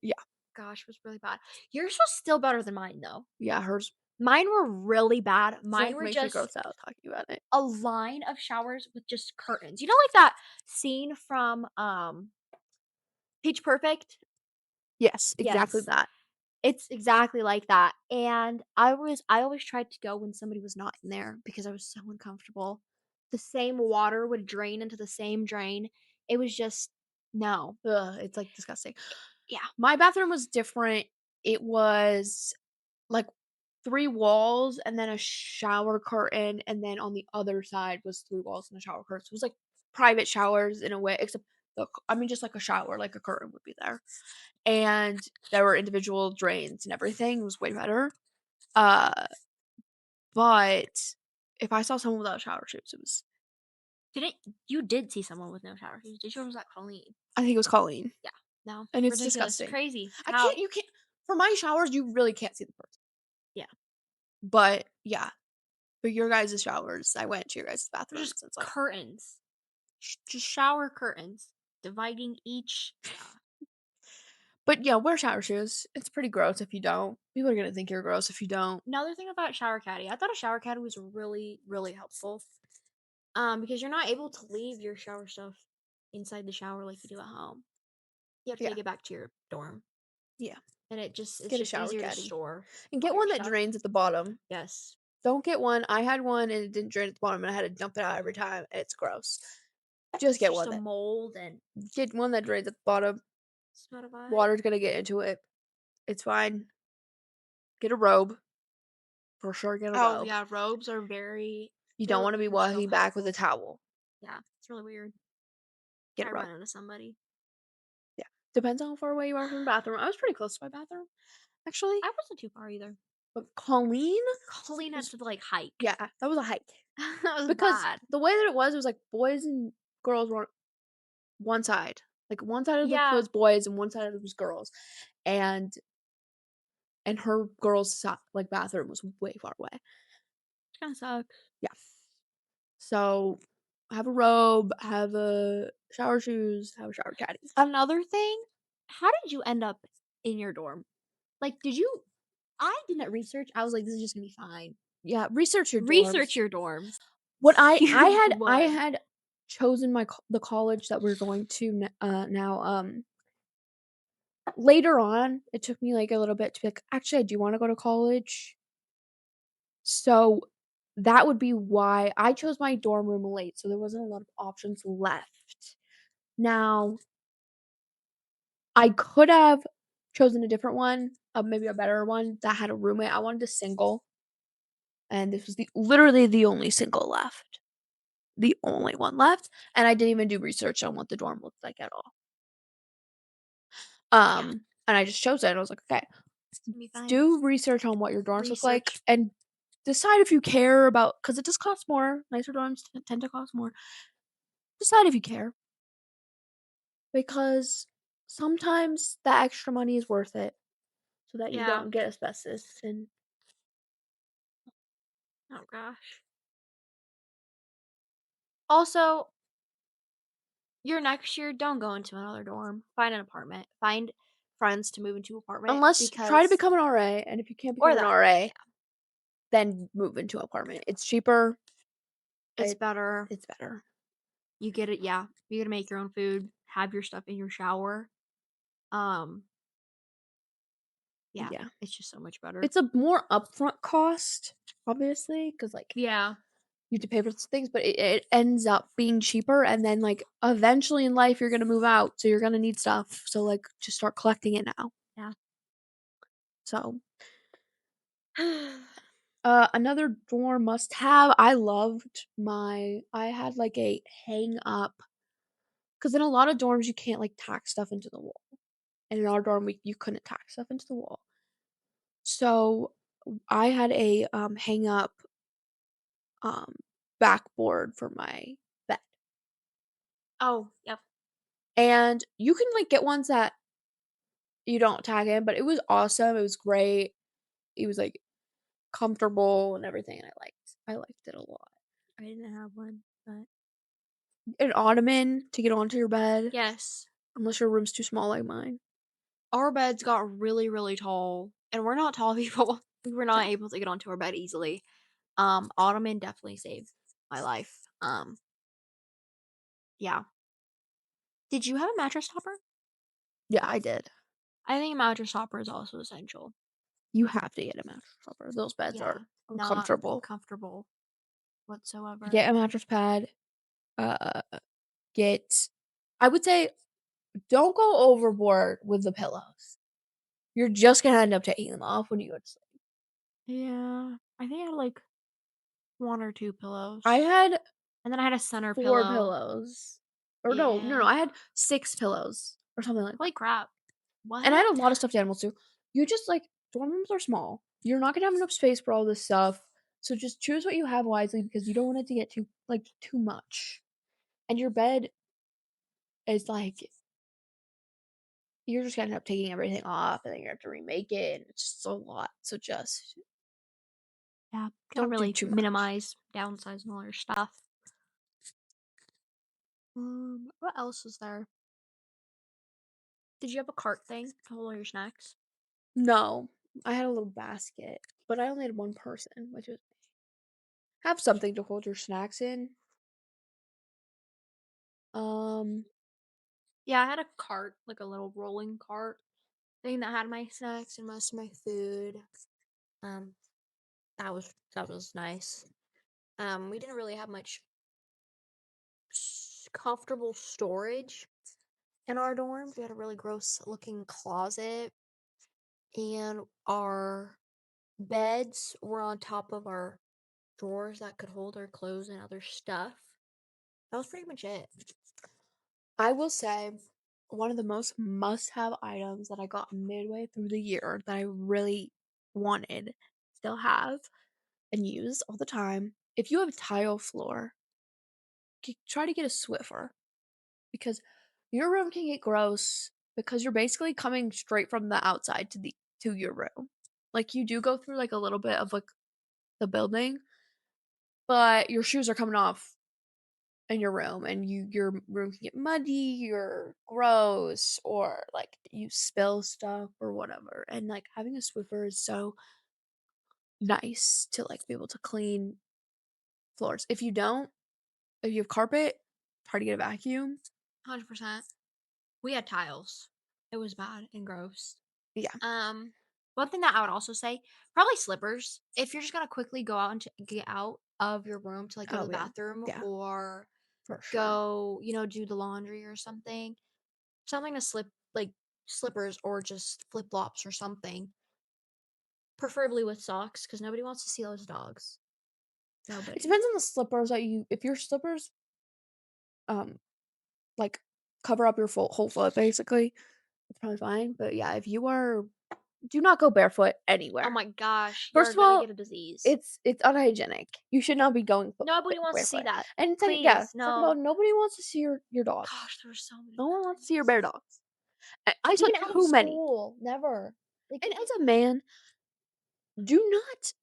Yeah, Gosh, it was really bad. Yours was still better than mine, though. yeah, hers Mine were really bad. Mine like were makes me just gross out talking about it. a line of showers with just curtains. You know, like that scene from Pitch Perfect? Yes, exactly Yes. that. It's exactly like that. And I always tried to go when somebody was not in there because I was so uncomfortable. The same water would drain into the same drain. It was just no. Ugh, it's like disgusting. Yeah. My bathroom was different. It was like 3 walls and then a shower curtain, and then on the other side was 3 walls and a shower curtain. So it was like private showers in a way, except I mean, just like a shower, like a curtain would be there. And there were individual drains and everything. It was way better. Uh, but if I saw someone without shower shoes, it was Didn't you did see someone with no shower shoes? Did you, or was that Colleen? I think it was Colleen, Yeah. No. and it's Ridiculous. disgusting. Crazy. I How? can't you can't for my showers, you really can't see the person. Yeah. But, yeah, for your guys' showers, I went to your guys' They're bathrooms, just it's like curtains. Just shower curtains dividing each. but, yeah, wear shower shoes. It's pretty gross if you don't. People are gonna think you're gross if you don't. Another thing about shower caddy, I thought a shower caddy was really, really helpful. Because you're not able to leave your shower stuff inside the shower like you do at home. You have to Yeah, take it back to your dorm, yeah. and it's Get a just shower easier to caddy. store And all get your one that stuff. drains at the bottom. Yes. Don't get one I had one and it didn't drain at the bottom and I had to dump it out every time, and it's gross. Just It's get just one a that mold and drains at the bottom. it's not a vibe. Water's gonna get into it. It's fine. Get a robe. For sure, get a Oh robe. yeah, robes are very You don't wanna be they're so walking back with a helpful. towel. Yeah, it's really weird. Get a I robe. run into somebody. Yeah. Depends on how far away you are from the bathroom. I was pretty close to my bathroom, actually. I wasn't too far either. But Colleen Colleen had was to like hike. yeah, that was a hike. That was Because bad. the way that it was like boys and girls were on one side. Like one side of it Yeah, was boys and one side of it was girls. And her like bathroom was way far away. it kind of sucks. Yeah. So have a robe, have a shower shoes, have a shower caddy. Another thing, how did you end up in your dorm? Like, did you? I didn't research. I was like, this is just gonna be fine. Yeah, research your Research dorms. your dorms. What Here's I what. had chosen the college that we're going to now later on. It took me like a little bit to be like, actually I do want to go to college. So that would be why I chose my dorm room late, so there wasn't a lot of options left. Now, I could have chosen a different one, maybe a better one that had a roommate. I wanted a single, and this was literally the only single left. The only one left, and I didn't even do research on what the dorm looked like at all. Yeah, And I just chose it, and I was like, "Okay, it's gonna be fine. do research on what your dorms look like, Research. and decide if you care about because it does cost more. Nicer dorms tend to cost more. Decide if you care because sometimes that extra money is worth it so that you Yeah. don't get asbestos and Oh gosh. Also, your next year, don't go into another dorm. Find an apartment. Find friends to move into an apartment unless try to because become an RA, and if you can't or become an that RA, then move into an apartment. It's cheaper. it's It better. it's better. You get it. Yeah, you get to make your own food. Have your stuff in your shower. Um. Yeah, Yeah. it's just so much better. It's a more upfront cost, obviously, because like Yeah. you have to pay for things, but it ends up being cheaper, and then like eventually in life you're gonna move out, so you're gonna need stuff. So like just start collecting it now. Yeah. So another dorm must have. I had like a hang up because in a lot of dorms you can't like tack stuff into the wall. And in our dorm you couldn't tack stuff into the wall. So I had a hang up um backboard for my bed. Oh, yep. And you can, like, get ones that you don't tag in, but it was awesome, it was great. It was, like, comfortable and everything, and I liked it a lot. I didn't have one, but An ottoman to get onto your bed, yes. unless your room's too small like mine. Our beds got really, really tall, and we're not tall people. We were not Yeah. able to get onto our bed easily. Ottoman definitely saved my life. Yeah. Did you have a mattress topper? Yeah, I did. I think a mattress topper is also essential. You have to get a mattress topper. Those beds Yeah, are not uncomfortable. comfortable whatsoever. Get a mattress pad, uh, get I would say don't go overboard with the pillows. You're just gonna end up taking them off when you go to sleep. Yeah, I think I had like one or two I pillows, had and then I had a center 4 pillow. pillows. Or no, Yeah, I had 6 pillows or something like that. holy crap! And I What? had a lot of stuffed animals too. You just like dorm rooms are small. You're not gonna have enough space for all this stuff. So just choose what you have wisely because you don't want it to get too much. And your bed is like you're just gonna end up taking everything off and then you have to remake it and it's just a lot. So just Yeah, gotta don't do really too much. minimize, downsize, and all your stuff. What else was there? Did you have a cart thing to hold all your snacks? No. I had a little basket, but I only had one person, which was have something to hold your snacks in. Um, Yeah, I had a cart, like a little rolling cart thing that had my snacks and most of my food. Um, that was nice. We didn't really have much comfortable storage in our dorms. We had a really gross looking closet, and our beds were on top of our drawers that could hold our clothes and other stuff. That was pretty much it. I will say one of the most must-have items that I got midway through the year that I really wanted, still have, and use all the time. If you have a tile floor, try to get a Swiffer because your room can get gross because you're basically coming straight from the outside to your room. Like you do go through like a little bit of like the building, but your shoes are coming off in your room and your room can get muddy, you're gross, or like you spill stuff or whatever. And like having a Swiffer is so nice to like be able to clean floors. If you have carpet, try to get a vacuum. 100%. We had tiles. It was bad and gross. Yeah. Um, One thing that I would also say, probably slippers. If you're just gonna quickly go out and get out of your room to like go to Oh the yeah. bathroom Yeah, or for sure. go, do the laundry or something, something to slip like slippers or just flip flops or something, preferably with socks because nobody wants to see those dogs. It Nobody. depends on the slippers that you if your slippers um like cover up your whole foot basically, it's probably fine. But yeah, if you are do not go barefoot Oh anywhere. my gosh, you're First of gonna all, get a disease. it's unhygienic. You should not be going Nobody wants to see barefoot. that. And second, yeah, Please, second of all, no. nobody wants to see your dogs. Gosh, there were so many No one wants to see your times. bear dogs. I saw Even out of too many. school, never. Like, And as a man, do not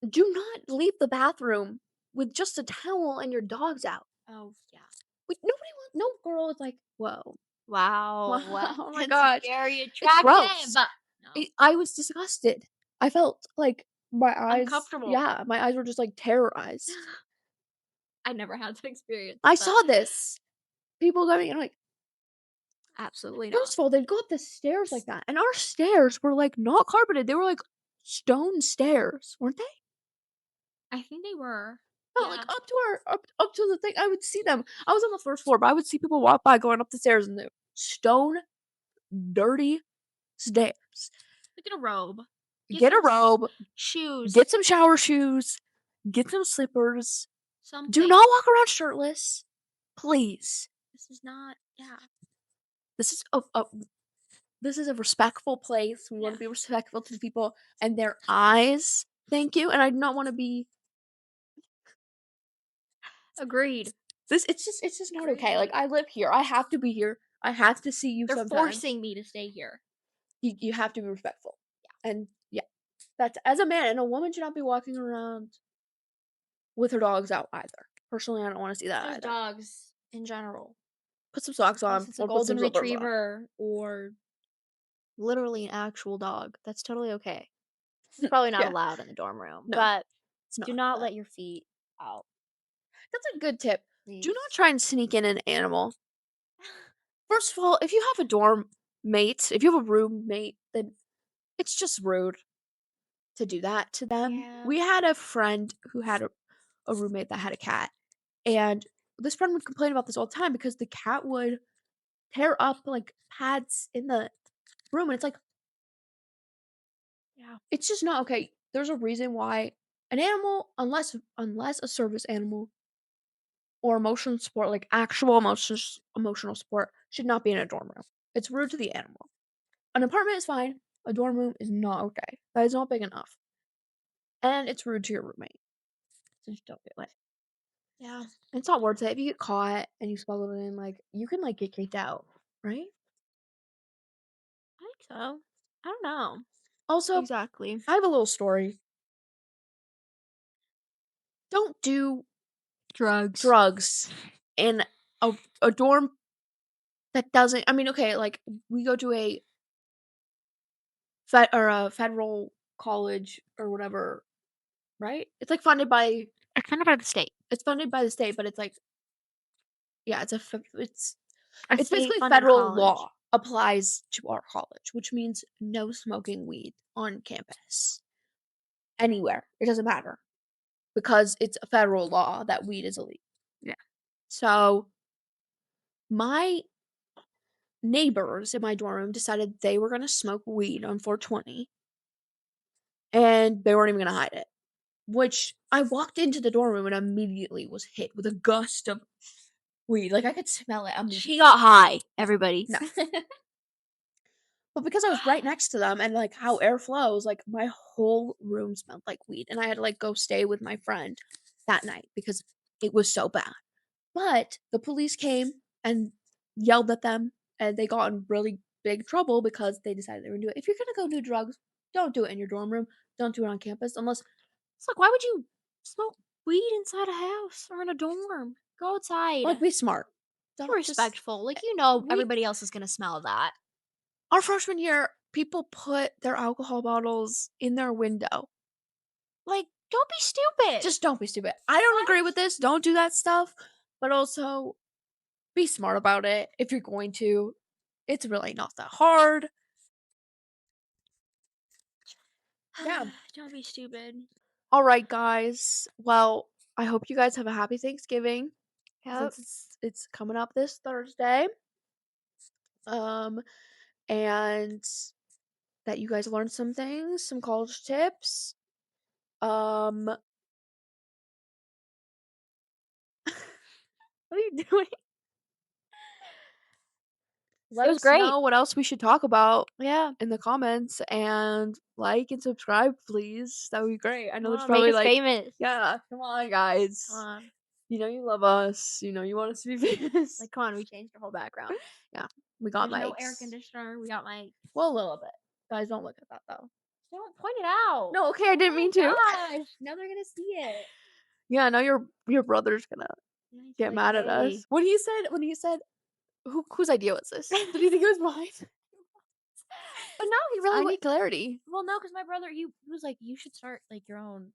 do not leave the bathroom with just a towel and your dog's out. oh yeah. Like nobody wants no girl is like, whoa. Wow, Wow, oh my that's gosh. very It's attractive. gross. No, I was disgusted. I felt like my eyes uncomfortable. yeah, my eyes were just, like, terrorized. I never had that experience, I but saw this. People going and I'm like, absolutely not. first of all, they'd go up the stairs like that, and our stairs were, like, not carpeted, they were, like, stone stairs, weren't they? I think they were. No, like, Yeah. up to the thing, I would see them. I was on the first floor, but I would see people walk by going up the stairs, and they're stone, dirty stairs. Look at a robe. Get a robe, Shoes. get some shower shoes, get some slippers. Do Something. not walk around shirtless, please. This is not. Yeah. This is a respectful place. We want Yeah. to be respectful to the people and their eyes. Thank you. And I do not want to be Agreed. It's just not okay. Like, I live here. I have to be here. I have to see you They're sometimes. forcing me to stay here. You have to be respectful. Yeah. And yeah, that's as a man, and a woman should not be walking around with her dogs out either. Personally, I don't want to see that There's either. dogs in general. Put some socks on, Unless it's a or put some golden rubber on. retriever or literally an actual dog. That's totally okay. It's probably not Yeah. allowed in the dorm room, No, but it's do not. not But let your feet out. that's a good tip. Please. Do not try and sneak in an animal. First of all, if you have a dorm mate, if you have a roommate, then it's just rude to do that to them. Yeah. We had a friend who had a roommate that had a cat, and this friend would complain about this all the time because the cat would tear up like pads in the room, and it's like, Yeah. it's just not okay. There's a reason why an animal, unless a service animal or emotional support, like actual emotional support, should not be in a dorm room. It's rude to the animal. An apartment is fine. A dorm room is not okay. That is not big enough. And it's rude to your roommate. So just don't do it. Yeah. It's not worth it. If you get caught and you smuggle it in, like, you can like get kicked out, right? I think so. I don't know. Also, Exactly. I have a little story. Don't do drugs in a dorm that doesn't. I mean, okay, like we go to a federal college or whatever, right? It's like funded by. It's kind of by the state. It's funded by the state, but it's like, yeah, it's A it's basically state-funded federal college. law applies to our college, which means no smoking weed on campus anywhere. It doesn't matter because it's a federal law that weed is illegal. Yeah. So my neighbors in my dorm room decided they were going to smoke weed on 420 and they weren't even going to hide it. Which I walked into the dorm room and immediately was hit with a gust of weed. Like I could smell it. She got high, everybody. No. But because I was right next to them and like how air flows, like my whole room smelled like weed. And I had to like go stay with my friend that night because it was so bad. But the police came and yelled at them and they got in really big trouble because they decided they were gonna do it. If you're gonna go do drugs, don't do it in your dorm room. Don't do it on campus unless It's like, why would you smoke weed inside a house or in a dorm? Go outside. like be smart. Be Don't just respectful. Like, you know, we- everybody else is gonna smell that. our freshman year, people put their alcohol bottles in their window. Like, don't be stupid. Just don't be stupid. I don't agree with this. Don't do that stuff. But also be smart about it if you're going to. It's really not that hard. Yeah. Don't be stupid. All right, guys. Well, I hope you guys have a happy Thanksgiving. Yep. Since it's coming up this Thursday. And that you guys learned some things, some college tips. What are you doing? Let was us great. know what else we should talk about Yeah. in the comments and like and subscribe, please. That would be great. I know there's Make probably us like, famous. yeah, come on, guys. Come on. You know you love us. You know you want us to be famous. Like, come on, we changed our whole background. Yeah, we got There's mics. no air conditioner. We got mics. Well, a little bit. Guys, don't look at that though. Don't point it out. No, okay, I didn't mean to. Gosh, now they're gonna see it. Yeah, I know your brother's gonna Yeah, he's get like, mad at us. "Hey." When he said, whose idea was this? Did he think it was mine? But no, he really I wa- need clarity. Well, no, because my brother, he was like, you should start like your own,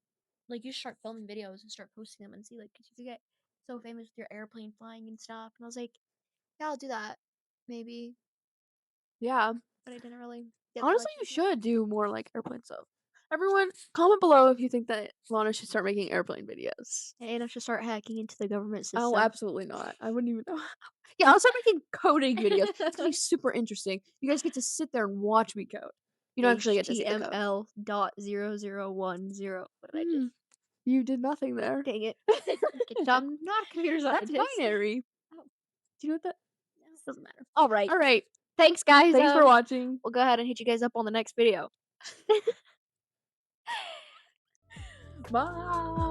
like you should start filming videos and start posting them and see, like, cause you could get so famous with your airplane flying and stuff. And I was like, yeah, I'll do that, maybe. Yeah. But I didn't really. Get the Honestly, you license yet. should do more like airplane stuff. Everyone, comment below if you think that Lana should start making airplane videos. And I should start hacking into the government system. Oh, absolutely not. I wouldn't even know. Yeah, I'll start making coding videos. It's gonna be super interesting. You guys get to sit there and watch me code. You don't actually get to see the code. HTML.0010. What did I do? You did nothing there. Dang it. I'm not a computer That's scientist. binary. Oh. Do you know what that? Doesn't matter. All right. All right. Thanks, guys. Thanks for watching. We'll go ahead and hit you guys up on the next video. Bye.